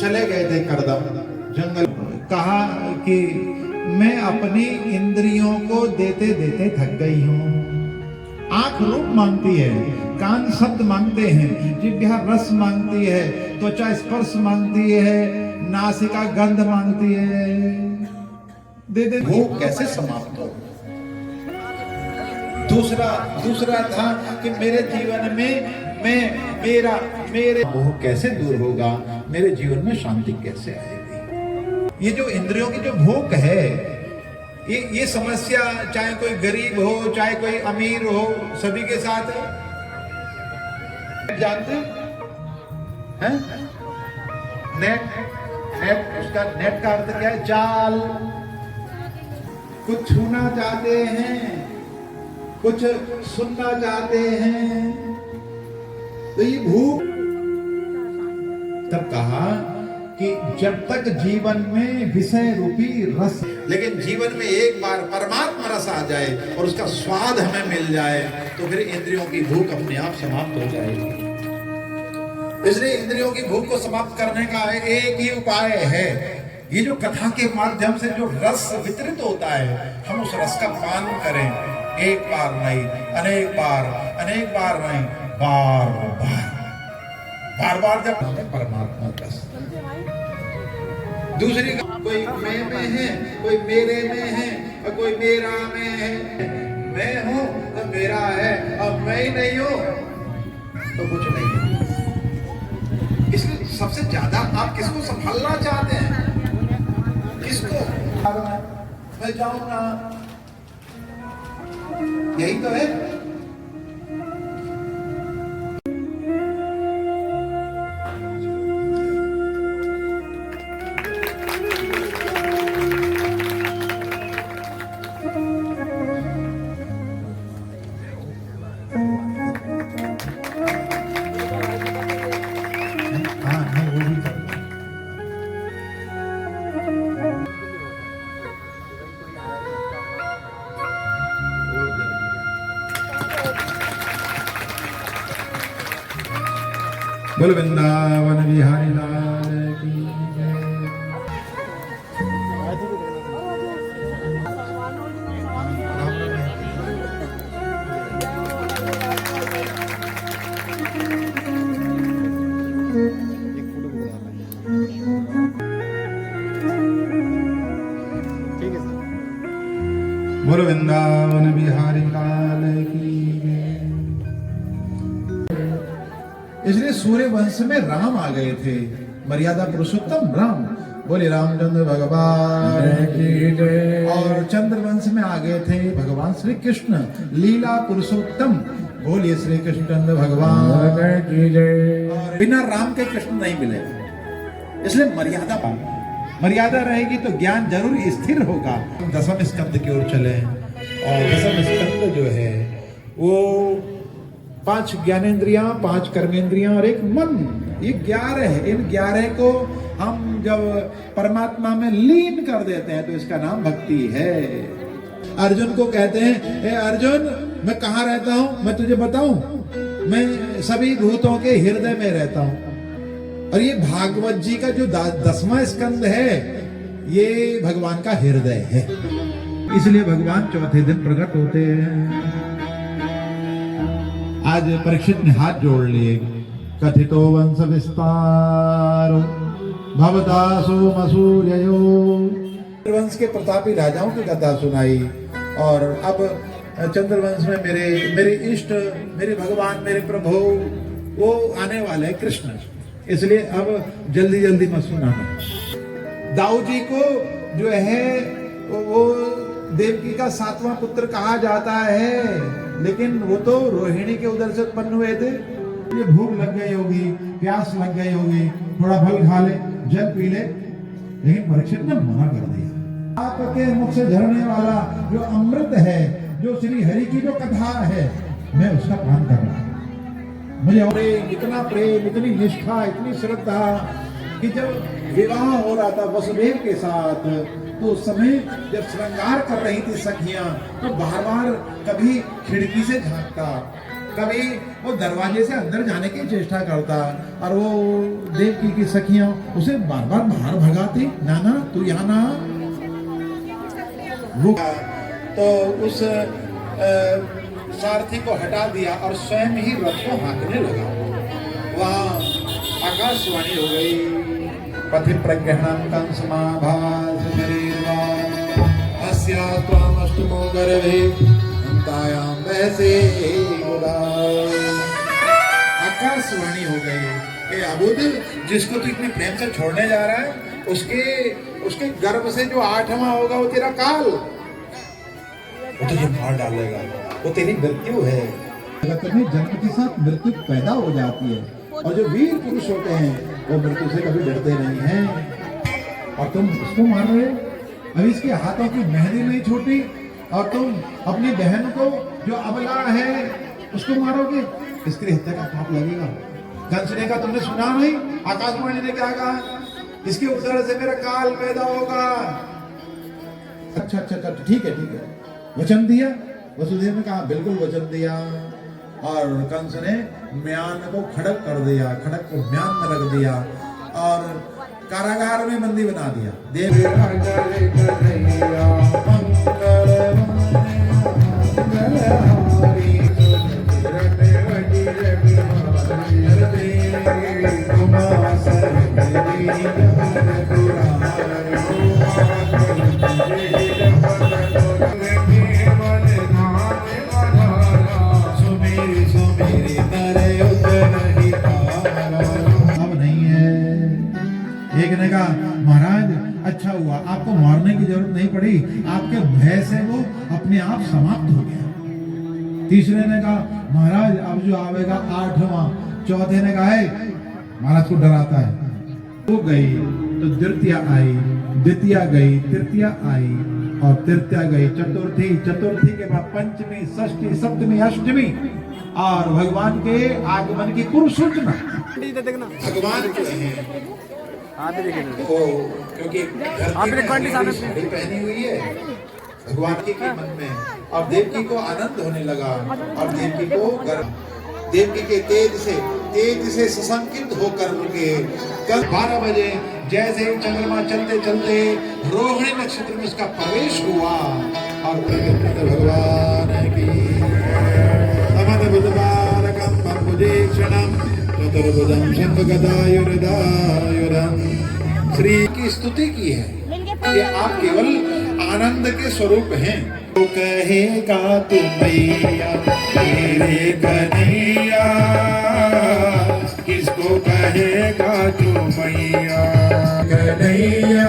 चले गए थे करदम जंगल। कहा कि मैं अपनी इंद्रियों को देते देते थक गई हूँ। आंख रूप मांगती है, कान शब्द मांगते हैं, जिह्वा रस मांगती है, त्वचा स्पर्श मांगती है, नासिका गंध मांगती है। दे दे वो कैसे समाप्त हो। दूसरा था कि मेरे जीवन में मेरे मोह कैसे दूर होगा, मेरे जीवन में शांति कैसे आएगी। ये जो इंद्रियों की जो भूख है, ये समस्या चाहे कोई गरीब हो चाहे कोई अमीर हो, सभी के साथ है। जानते हैं नेट उसका नेट का अर्थ क्या है? जाल। कुछ छूना चाहते हैं, कुछ सुनना चाहते हैं, तो ये भूख। तब कहा कि जब तक जीवन में विषय रूपी रस, लेकिन जीवन में एक बार परमात्मा रस आ जाए और उसका स्वाद हमें मिल जाए तो फिर इंद्रियों की भूख अपने आप समाप्त हो जाएगी। इसलिए इंद्रियों की भूख को समाप्त करने का एक ही उपाय है। ये जो कथा के माध्यम से जो रस वितरित होता है, हम उस रस का पान करें। एक बार नहीं, अनेक बार नहीं, बार बार जब परमात्मा रस। दूसरी कोई मैं में है, कोई मेरे में है और कोई मेरा में है। मैं हूं तो मेरा है और मैं ही नहीं हूं तो कुछ नहीं है। इसलिए सबसे ज्यादा आप किसको संभालना चाहते हैं? किसको? मैं जाऊंगा, यही तो है। बोल वृंदावन बिहारी लाल की जय। बोल वृंदावन बिहारी लाल की। इसलिए सूर्य वंश में राम आ गए थे, मर्यादा पुरुषोत्तम राम। बोले रामचंद्र भगवान की जय। और चंद्र वंश में आ गए थे भगवान श्री कृष्ण, लीला पुरुषोत्तम। बोलिए श्री कृष्ण चंद्र भगवान की जय। और बिना राम के कृष्ण नहीं मिलेगा। इसलिए मर्यादा रहेगी तो ज्ञान जरूर स्थिर होगा। दसम स्कंद की ओर चले और दसम स्कंद जो है वो 5 ज्ञानेंद्रियां, 5 कर्मेंद्रियां और एक मन, ये 11 है। इन 11 को हम जब परमात्मा में लीन कर देते हैं तो इसका नाम भक्ति है। अर्जुन को कहते हैं, ए अर्जुन, मैं कहाँ रहता हूँ? मैं तुझे बताऊं, मैं सभी भूतों के हृदय में रहता हूँ। और ये भागवत जी का जो 10वां स्कंद है, ये भगवान का हृदय है। इसलिए भगवान चौथे दिन प्रकट होते हैं। आज परीक्षित ने हाथ जोड़ लिए। कथितो वंश विस्तार भवदासो मसूर्यो। वंश के प्रतापी राजाओं की कथा सुनाई। और अब चंद्रवंश में मेरे इष्ट, मेरे भगवान, मेरे प्रभु वो आने वाले हैं कृष्ण। इसलिए अब जल्दी मत सुनाना। दाऊ जी को जो है वो देवकी का 7वां पुत्र कहा जाता है, लेकिन वो तो रोहिणी के उदर से उत्पन्न हुए थे। ये भूख लग गई होगी, प्यास लग गई होगी, थोड़ा फल खा ले, जल पी ले, लेकिन परीक्षित ने मना कर दिया। आपके मुख से झरने वाला जो अमृत है, जो श्री हरि की जो कथा है, मैं उसका पान कर रहा हूं। मुझे इतना प्रेम, इतनी निष्ठा, इतनी श्रद्धा कि जब विवाह हो रहा था वसुदेव के साथ, तो उस समय जब श्रृंगार कर रही थी सखियां, तो बार बार कभी खिड़की से झांकता, कभी वो दरवाजे से अंदर जाने की चेष्टा करता और वो देवकी की सखियां उसे बार बार बाहर भगाती, नाना तू यहाँ ना रुक। तो उस सारथी को हटा दिया और स्वयं ही रथ को हाँकने लगा। वहाँ आकाशवाणी हो गई, पथि प्रज्ञान कंसमाभास शरीरवा अस्या त्वामष्टमो गर्भे अंतायाम वैसे आकाशवाणी हो गई। ए अबुद, जिसको तू इतने प्रेम से छोड़ने जा रहा है, उसके गर्भ से जो 8वां होगा वो तेरा काल, वो तुझे मार डालेगा, वो तेरी मृत्यु है। जगत में जन्म के साथ मृत्यु पैदा हो जाती है और जो वीर पुरुष होते हैं वो मृत्यु से कभी डरते नहीं हैं। और तुम उसको मार रहे हो, अभी इसके हाथों की मेहंदी नहीं छूटी और तुम अपनी बहन को जो अबला है उसको मारोगे, इसकी हत्या का पाप लगेगा। कंस ने कहा तुमने सुना नहीं, आकाशवाणी ने क्या कहा, इसके उत्तर से मेरा काल पैदा होगा। अच्छा अच्छा अच्छा ठीक है वचन दिया। वसुदेव ने कहा बिल्कुल वचन दिया और कंस ने म्यान को खड़क कर दिया, खड़क को म्यान में रख दिया और कारागार में बंदी बना दिया। देव एक ने कहा महाराज अच्छा हुआ आपको मारने की जरूरत नहीं पड़ी, आपके भय से वो अपने आप समाप्त हो गया। तीसरे ने कहा महाराज अब जो आवेगा 8वां। चौथे ने कहा है महाराज को डराता है। वो गई तो द्वितीय आई, द्वितीय गई, तृतीय आई और तृतीय गई चतुर्थी, चतुर्थी के बाद पंचमी, षष्ठी, सप्तमी, अष्टमी और भगवान के आगमन की पूर्व सूचना। भगवान जो है वो क्योंकि साड़ी पहनी हुई है भगवान के मन में और देवकी को आनंद होने लगा और देवकी को देवकी के तेज से सशंकित होकर के कल 12 बजे जैसे ही चंद्रमा चलते चलते रोहिणी नक्षत्र में उसका प्रवेश हुआ और भगवान की बुधवारकम बंबुदीक्षणम चतुर्भुजम शंखगदायुर्दायुरं श्री की स्तुति की है कि आप केवल आनंद के स्वरूप हैं। तो कहेगा तू मैया मेरे कन्हैया, किसको कहेगा तू मैया कन्हैया,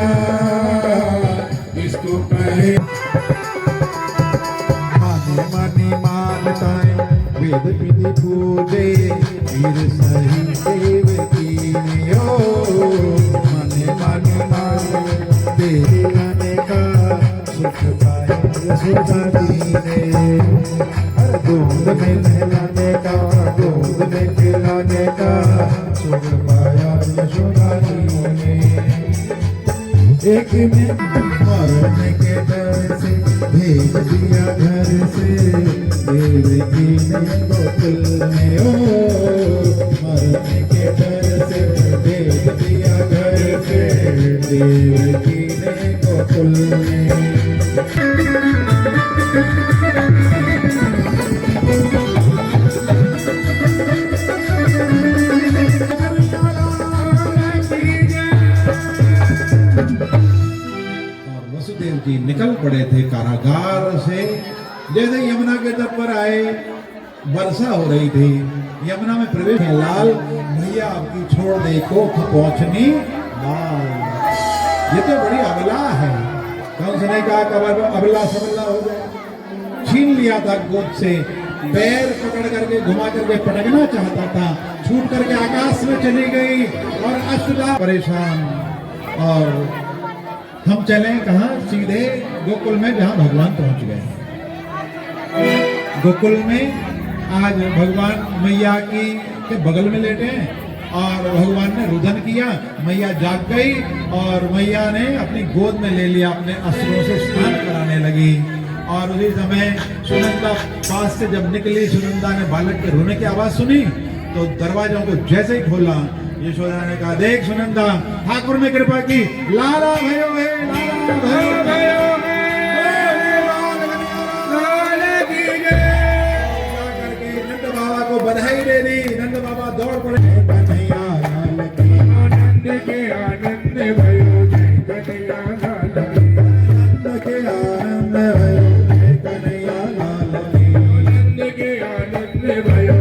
किसको कहे मानी मानताएं वेद विधि पूजे वीर सही देवकी ने ओ माने मान तेरे आने का सुख पाए यशोदा जी ने। दूध में नहलाने का, दूध में खिलाने का सुख पाया यशोदा जी ने। एक ने मरने के डर से भेज दिया घर से देवकी ने गोकुल में ओ मरने के डर से भेज दिया घर से देवकी ने गोकुल में। वसुदेव जी निकल पड़े थे कारागार से। जैसे यमुना के तट पर आए, वर्षा हो रही थी, यमुना में प्रवेश लाल भैया आपकी छोड़ दे कोख पहुंचनी लाल। ये तो बड़ी अबला है। कंस ने कहा कबर अबला सबला हो जाए, छीन लिया था गोद से, पैर पकड़ करके घुमा करके पटकना चाहता था, छूट करके आकाश में चली गई और अष्टधा परेशान। और हम चले कहाँ, सीधे गोकुल में जहाँ भगवान पहुंच गए। गोकुल में आज भगवान मैया की के बगल में लेटे हैं और भगवान ने रुदन किया, मैया जाग गई और मैया ने अपनी गोद में ले लिया, अपने अस्त्रों से स्नान कराने लगी और उसी समय सुनंदा पास से जब निकली, सुनंदा ने बालक के रोने की आवाज सुनी तो दरवाजों को जैसे ही खोला, यशोदा ने कहा, देख सुनंदा, ठाकुर ने कृपा की, लाला भयो है, लाला भयो भयो नंद बाबा को बधाई दे दी। नंद बाबा दौड़ पड़े, कन्हैया लाल की, आनंद के आनंद भयो, कन्हैया लाल की, आनंद के आनंद भयो, कन्हैया लाल की, आनंद के आनंद भयो,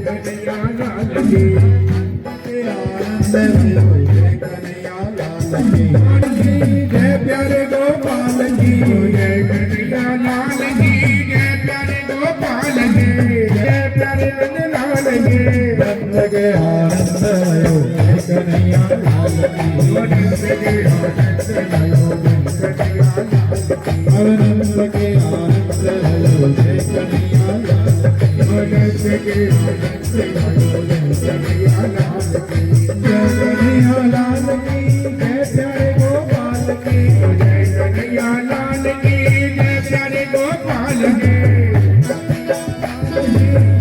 कन्हैया लाल की, आनंद भयो, कन्हैया लाल की, जय प्यारे गोपाल की, जय कन्हैया लाल की, जय प्यारे गोपाल की, जय प्यारे लाल की, नंद के आनंद भयो, कन्हैया लाल की, नंद के आनंद भयो, कन्हैया लाल की, नंद के आनंद भयो, कन्हैया लाल की, नंद के आनंद भयो, कन्हैया लाल की, जय कन्हैया लाल की, जय प्यारे गोपाल की, जय कन्हैया लाल की, जय प्यारे गोपाल की,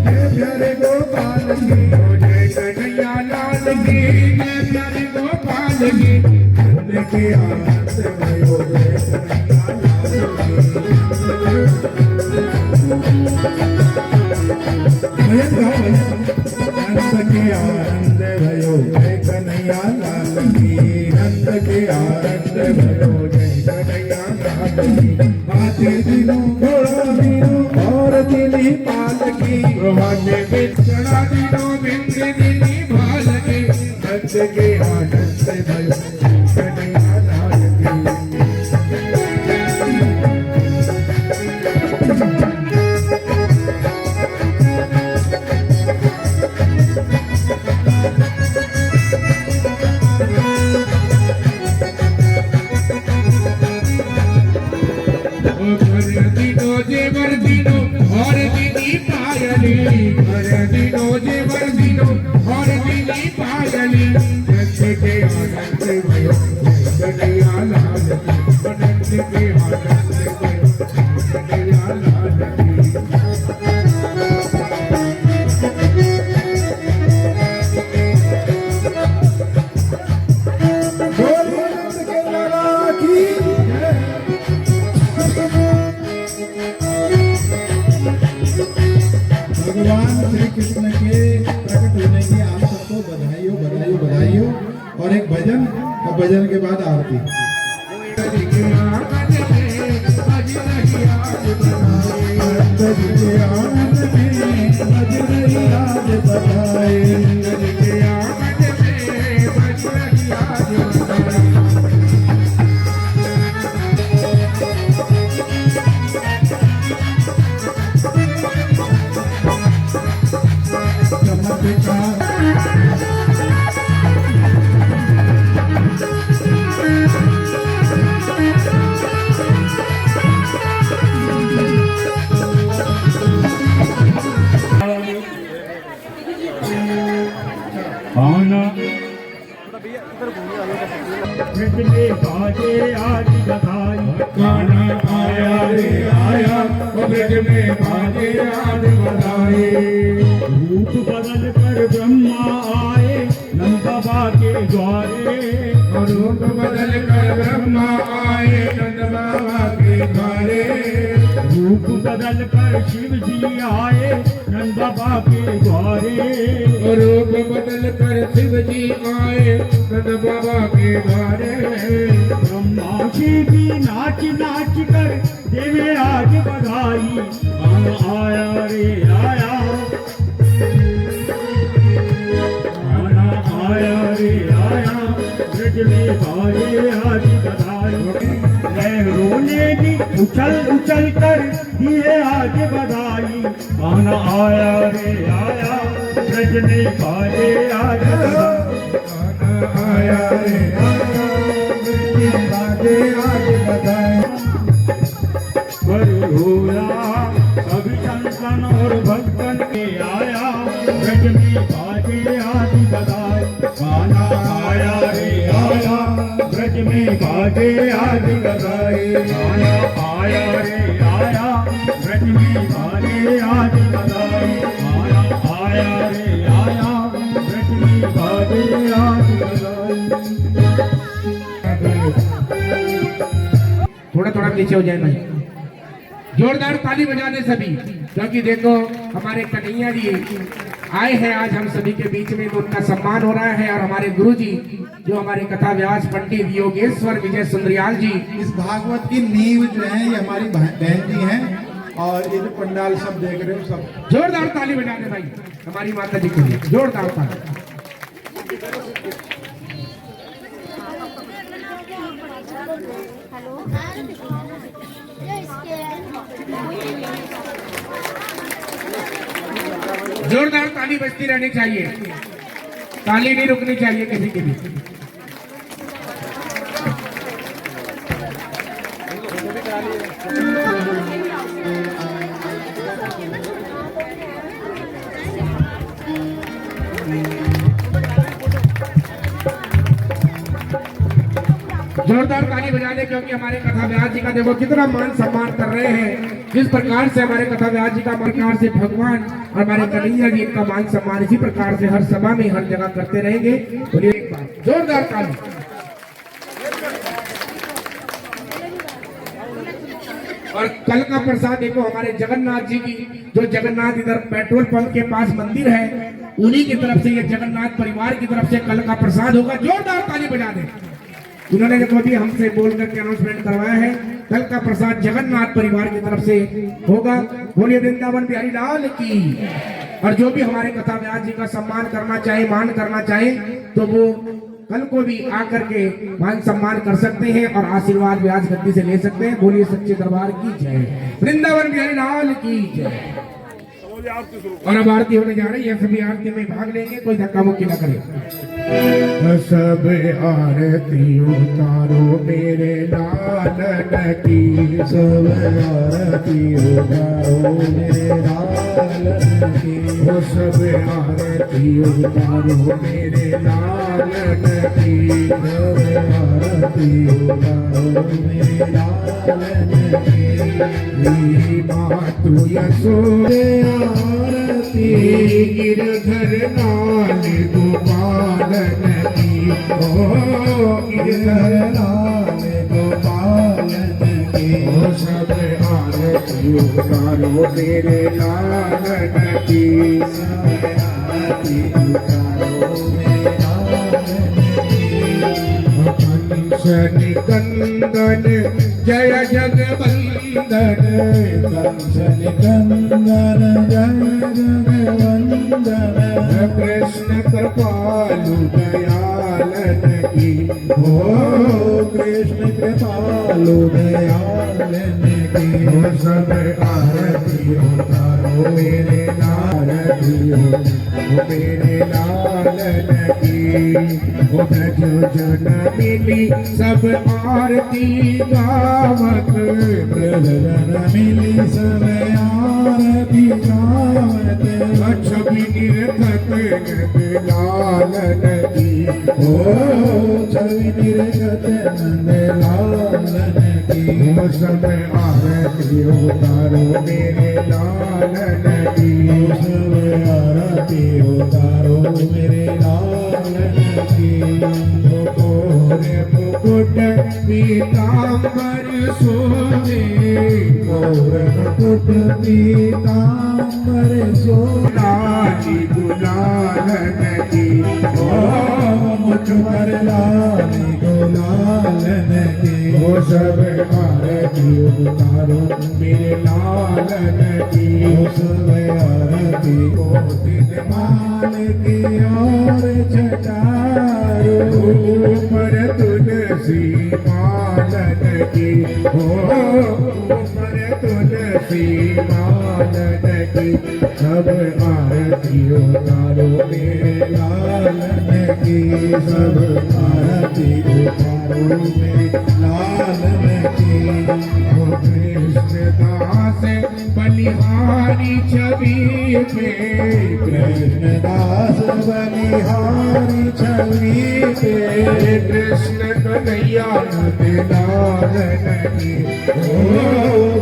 जय प्यारे गोपाल की, जय कन्हैया लाल की, जय प्यारे गोपाल की, नंद के आनंद भयो, कन्हैया लाल की, नंद के आनंद भयो, कन्हैया लाल की, आते दिनों घोड़ा दिनों और दिली पालकी, आते बिछड़ा दिनों बिंद दिली पालकी, नंद के आनंद भयो, कन्हैया लाल की। भगवान श्री कृष्ण के प्रकट होने की आप सबको बधाइयों बधाइयों बधाइयों। और एक भजन, और भजन के बाद आरती। बाजे आज बधाई, गाना आया रे आया, ब्रज में बाजे आज बधाई। रूप बदल कर ब्रह्मा आए नंद बाबा के द्वारे, रूप बदल कर ब्रह्मा आए नंद बाबा के द्वारे। रूप बदल कर शिव जी आए नंद बाबा के द्वारे। रूप बदल कर शिव जी आए नंद बाबा के द्वारे। ब्रह्मा जी भी नाच नाच कर देवे आज बधाई, गाना आया रे आया, गाना आया रे आया, ब्रज में बाजे आज बधाई। लहरों ने भी उछल उछल कर दिए आज बधाई, गाना आया रे आया, ब्रज में बाजे आज बधाई। गाना आया रे आया, ब्रज में बाजे आज बधाई। सभी संतन और भक्तन के आया, ब्रज में बाजे आज बधाई, गाना आया रे आया, ब्रज में बाजे आज बधाई, गाना आया रे आया, ताली से हो जाए भाई, जोरदार ताली बजा दे सभी, क्योंकि देखो हमारे कन्हैया जी आए हैं आज हम सभी के बीच में, तो उनका सम्मान हो रहा है। और हमारे गुरु जी जो हमारे कथा व्यास पंडित योगेश्वर विजय सुंदरियाल जी, इस भागवत की नींव जो है ये हमारी बहन जी हैं, और ये जो पंडाल सब देख रहे हो सब जोरदार ताली बजा दे भाई हमारी माता जी के लिए, जोरदार ताली। जोरदार ताली बजती रहनी चाहिए, ताली नहीं रुकनी चाहिए किसी की भी। जोरदार ताली बजा दे, क्योंकि हमारे कथा व्यास जी का देखो कितना मान सम्मान कर रहे हैं। जिस प्रकार से हमारे कथा व्यास जी का प्रकार से भगवान और हमारे कन्हैया जी का मान सम्मान इसी प्रकार से हर सभा में हर जगह करते रहेंगे। बोलिए एक बार जोरदार ताली। और कल का प्रसाद देखो हमारे जगन्नाथ जी की, जो जगन्नाथ इधर पेट्रोल पंप के पास मंदिर है, उन्हीं की तरफ से ये जगन्नाथ परिवार की तरफ से कल का प्रसाद होगा। जोरदार ताली बजा दे। उन्होंने देखो भी हमसे बोल करके अनाउंसमेंट करवाया है, कल का प्रसाद जगन्नाथ परिवार की तरफ से होगा। बोलिए वृंदावन बिहारी लाल की। और जो भी हमारे कथा व्यास जी का सम्मान करना चाहे, मान करना चाहे, तो वो कल को भी आकर के मान सम्मान कर सकते हैं और आशीर्वाद व्यास गद्दी से ले सकते हैं। बोलिए सच्चे दरबार की जय, वृंदावन बिहारी लाल की जय। और अब आरती होने जा रही है, सभी आरती में भाग लेंगे, कोई धक्का मुक्की न करे। सब आरती उतारो मेरे लालन की, सब आरती उतारो मेरे लालन की, वो सब आरती उतारो मेरे लालन की, सब आरती उतारो मेरे लालन की। मातु यशोदे आरती गिरधर लाल गोपालन की, ओ गिरधर लाल गोपालन की। ओ सब आरती उतारो मेरे लालन की, सब आरती उतारो मेरे लालन की। कंस निकंदन जय जगवंदन, कंस निकंदन जय जगवंदन। कृष्ण कृपालु दयालन की, ओ कृष्ण कृपालु दयालन की। ओ सब आरती उतारो मेरे आरती उतारो मेरे लालन की। ओ ब्रज जन मिली सब आरती गावत, ब्रज जन मिली सब आरती गावत। छवि निरखत नंद लालन की, ओ छवि निरखत नंद लालन की। ओ सब आरती उतारो मेरे लालन की, सब आरती उतारो मेरे लालन की। गोरे मुकुट पीतांबर सोने, गौर मुकुट पीतांबर लाली गुलालन की, ओ मुझ पर लाली गुलालन की। ओ सब आरती उतारो मेरे लालन की, ओ सब आरती ओ दिन माल की और छटारो। ऊपर तुलसी मालन की, ऊपर तुलसी मालन की। सब आरती उतारो मेरे लालन की। सब आरती उतारो मेरे लालन की। ओ कृष्ण दास बलिहारी छवि पे, कृष्ण दास बलिहारी छवि पे। कृष्ण कन्हैया नंद लालन की, ओ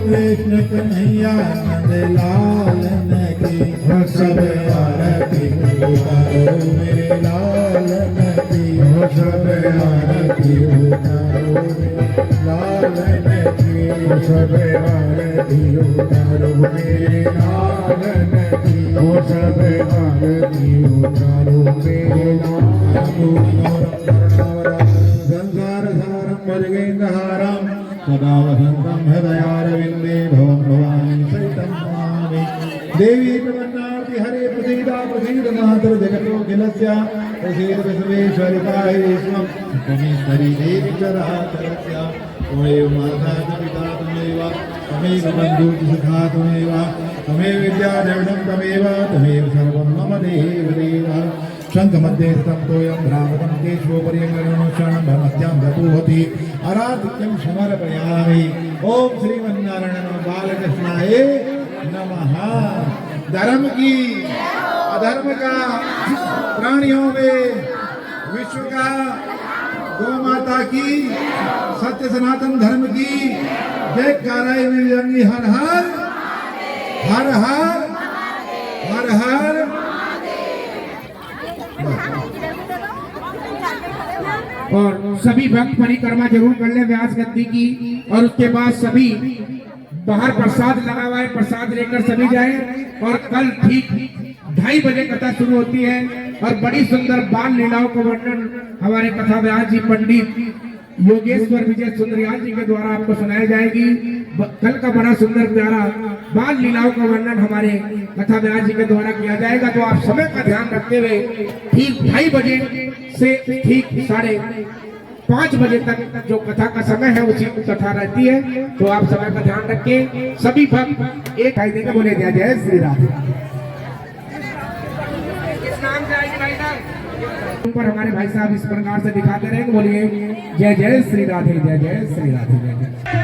कृष्ण कन्हैया नंद लालन की। सब आरती उतारो मेरे लालन की। सब आरती उतारो मेरे लालन की सब आरती उतारो मेरे लालन की सब आरती उतारो मेरे संसार सारं भजगेन्द्रहारं सदा वसन्तं हृदयारविन्दे भवं भवानी सहितं नमामि देवी प्रपन्नार्ति हरे प्रसीद मातर जगतो खिलस्य प्रसीद विश्वेश्वरिताय विश्वं त्वमेश्वरी देवी चराचरस्य त्वमेव माता च पिता त्वमेव त्वमेव बन्धुः सखा त्वमेव त्वमेव विद्या द्रविणं त्वमेव सर्वं मम देव देव शङ्खमध्ये स्थितं तोयं भ्रामकं केशवोपरि शरणं भ्रमत्यां गतोहति आराधिक्यं समर्पयामि ॐ श्रीमन्नारायण नमः बालकृष्णाय नमः। धर्म की अधर्म का प्राणियों में विश्व का गौ माता की सत्य सनातन धर्म की जय काराय में हर हर हर हर हर हर और सभी भक्त परिक्रमा जरूर कर ले व्यास गद्दी की। और उसके बाद सभी बाहर प्रसाद लगा हुआ है, प्रसाद लेकर सभी जाएं। और कल ठीक 2:30 बजे कथा शुरू होती है और बड़ी सुंदर बाल लीलाओं का वर्णन हमारे कथा व्यास जी पंडित योगेश्वर विजय सुंदरयाल जी के द्वारा आपको सुनाई जाएगी। कल का बड़ा सुंदर प्यारा बाल लीलाओं का वर्णन हमारे कथा व्यास जी के द्वारा किया जाएगा। तो आप समय का ध्यान रखते हुए ठीक 2:30 बजे से ठीक 5:30 बजे तक जो कथा का समय है उसी कथा रहती है। तो आप समय का ध्यान रखें। सभी भक्त एक भाई देकर बोले जय श्री राधे। किस नाम से आएगी भाई साहब? ऊपर हमारे भाई साहब इस प्रकार से दिखाते रहेंगे, बोलिए जय जय श्री राधे, जय जय श्री राधे, जय जय।